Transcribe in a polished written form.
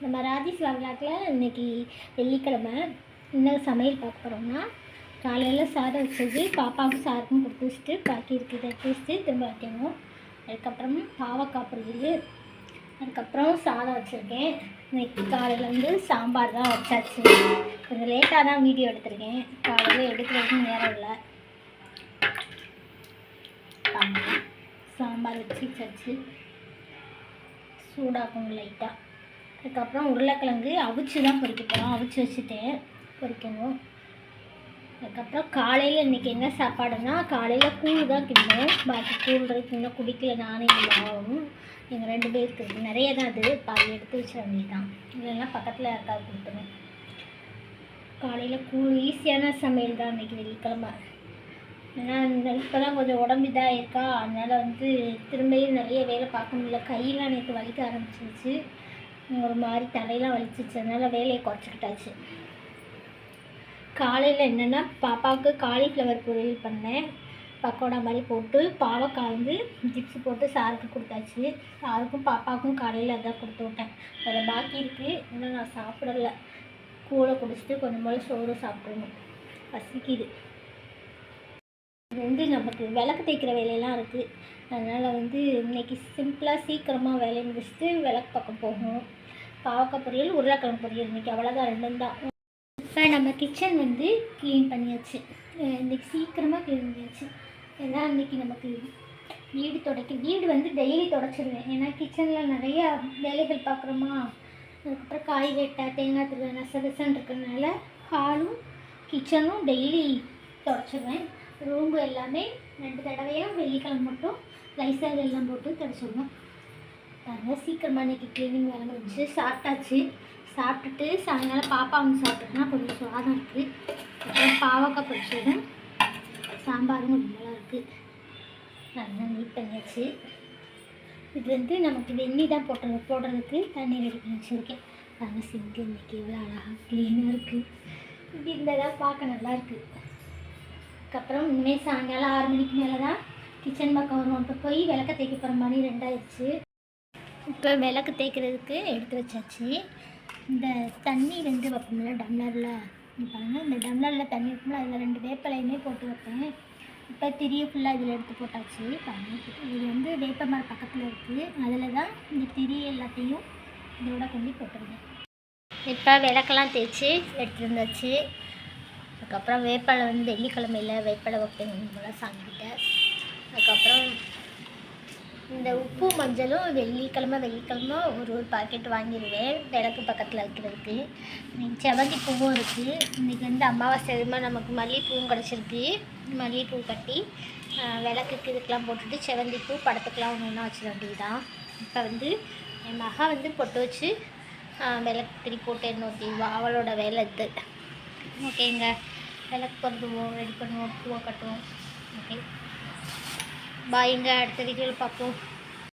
நம்ம ராஜேஷ் விளாட்டில் இன்றைக்கி வெள்ளிக்கிழமை என்ன சமையல் பார்க்க போகிறோம்னா, காலையில் சாதம் வச்சது பாப்பாவுக்கும் சாருக்கும் கொடுத்து வச்சுட்டு பாக்கி இருக்கிறத எடுத்து வச்சுட்டு திரும்ப வைக்கணும். அதுக்கப்புறம் பாவக்காய் பொரியல், அதுக்கப்புறம் சாதம் வச்சுருக்கேன். இன்றைக்கி காலையில் வந்து சாம்பார் தான் வச்சாச்சு. கொஞ்சம் லேட்டாக தான் வீடியோ எடுத்திருக்கேன், காலையில் எடுக்கிறதுக்கு நேரம் இல்லை. சாம்பார் வச்சு சூடாக்கணும் லைட்டாக. அதுக்கப்புறம் உருளைக்கிழங்கு அவிச்சு தான் பொரிக்க போகிறோம், அவிச்சு வச்சுட்டேன், பொரிக்கணும். அதுக்கப்புறம் காலையில் இன்றைக்கி என்ன சாப்பாடுன்னா, காலையில் கூழ் தான் கிண்டோம். பாக்கி கூழ் இன்னும் குடிக்கல, நானே ஆகும். எங்கள் 2 பேருக்கு நிறைய தான், அது பாதி எடுத்து வச்ச வேண்டியதான், இல்லைன்னா பக்கத்தில் யாருக்காவது கொடுத்துருவேன். காலையில் கூழ் ஈஸியான சமையல் தான் இன்றைக்கி வெள்ளிக்கிழமை. ஏன்னா இப்போ தான் கொஞ்சம் உடம்பு இதாக இருக்கா, அதனால் வந்து திரும்பியும் நிறைய வேலை பார்க்க முடியல. கையெல்லாம் நேற்று வலிக்க ஆரம்பிச்சிருச்சு, ஒரு மாதிரி தலையெல்லாம் வலிச்சிச்சு, அதனால் வேலையை குறைச்சிக்கிட்டாச்சு. காலையில் என்னென்னா, பாப்பாவுக்கு காலிஃப்ளவர் பொரியல் பண்ணேன், பக்கோடா மாதிரி போட்டு. பாவக்காய் வந்து ஜிப்ஸ் போட்டு சாருக்கு கொடுத்தாச்சு. சாருக்கும் பாப்பாவுக்கும் காலையில் அதான் கொடுத்து விட்டேன். அதில் பாக்கி இருக்குது, இன்னும் நான் சாப்பிடலை. கூழை குடிச்சிட்டு கொஞ்சம் போல் சோறு சாப்பிடணும், பசிக்குது. இது வந்து நமக்கு விளக்கு தேய்க்கிற வேலையெல்லாம் இருக்குது, அதனால் வந்து இன்றைக்கி சிம்பிளாக சீக்கிரமாக வேலையை முடிச்சுட்டு விளக்கு பக்கம் போகணும். பாவக்காய் பொரியல், உருளைக்கிழங்கு பொரியல், இன்றைக்கி அவ்வளோதான், 2 தான். இப்போ நம்ம கிச்சன் வந்து க்ளீன் பண்ணியாச்சு. இன்றைக்கி சீக்கிரமாக க்ளீன் பண்ணியாச்சு. ஏன்னா இன்றைக்கி நமக்கு வீடு வந்து டெய்லி தொடச்சிடுவேன். ஏன்னா கிச்சனில் நிறையா வேலைகள் பார்க்குறோமா, அதுக்கப்புறம் காய் வெட்ட, தேங்காய் திருவ, நசகசன் இருக்கிறதுனால ஹாலும் கிச்சனும் டெய்லி தொடச்சிடுவேன். ரூம்பு எல்லாமே 2 தடவையாக வெள்ளிக்கிழமை மட்டும் லைசால் எல்லாம் போட்டு தொடச்சிடுவோம். அதனால் சீக்கிரமாக இன்றைக்கி க்ளீனிங் வேலை முடிஞ்சு சாப்பிட்டாச்சு. சாப்பிட்டுட்டு சாயங்காலம் பாப்பா வந்து சாப்பிட்டுட்டுனா கொஞ்சம் சுவாதம் இருக்குது. அப்புறம் பாவக்காய் பொரிச்சதும் சாம்பாரும் கொஞ்சம் நல்லா இருக்குது, அதெல்லாம் நீட் பண்ணியாச்சு. இது வந்து நமக்கு வெந்நி தான் போடுறதுக்கு தண்ணி ரெடி பண்ணி வச்சுருக்கேன். அதனால் சிங்க்கு இன்றைக்கி எவ்வளோ அழகாக க்ளீனாக இருக்குது. இப்படி இருந்தால் பார்க்க நல்லாயிருக்கு. அதுக்கப்புறம் இனிமேல் சாயங்காலம் 6 மணிக்கு மேலே தான் கிச்சன் பக்கம் வருவோம். இப்போ போய் விளக்க தேய்க்க போகிற மணி 2 ஆயிடுச்சு. இப்போ விளக்கு தேய்க்கிறதுக்கு எடுத்து வச்சாச்சு. இந்த தண்ணி வந்து வைப்போம்ல டம்ளரில், பாருங்கள், இந்த டம்ளரில் தண்ணி வைப்போம்ல, அதில் 2 வேப்பலையுமே போட்டு வைப்பேன். இப்போ திரியை ஃபுல்லாக இதில் எடுத்து போட்டாச்சு. இது வந்து வேப்ப மரம் பக்கத்தில் இருக்குது, அதில் தான் இந்த திரி எல்லாத்தையும் இதோட கொண்டு போட்டுருவேன். இப்போ விளக்கெல்லாம் தேய்ச்சி எடுத்துகிட்டு வந்தாச்சு. அதுக்கப்புறம் வேப்பலை வந்து வெள்ளிக்கிழமையில் வேப்பலை வைப்பேன் போல் சாங்கிட்ட. அதுக்கப்புறம் இந்த உப்பு மஞ்சளும் வெள்ளிக்கிழமை ஒரு பாக்கெட் வாங்கிடுவேன் விளக்கு பக்கத்தில் வைக்கிறதுக்கு. இன்றைக்கி செவந்தி பூவும் இருக்குது. இன்றைக்கி வந்து அமாவாசை எதுவுமே நமக்கு மல்லிகைப்பூவும் கிடச்சிருக்கு. மல்லிகைப்பூ கட்டி விளக்குக்கு இதுக்கெலாம் போட்டுட்டு செவந்தி பூ படத்துக்கெலாம் ஒன்று வச்சிட வேண்டியதுதான். இப்போ வந்து என் மகா வந்து பொட்டு வச்சு விளக்கு திரி போட்டு என்ன ஊற்றிடுவா, அவளோட வேலை இது. ஓகேங்க, விளக்கு பொருந்துவோம், ரெடி பண்ணுவோம், பூவை கட்டுவோம். ஓகே, பாய்ங்க, அடுத்த வீடியோவில் பார்ப்போம்.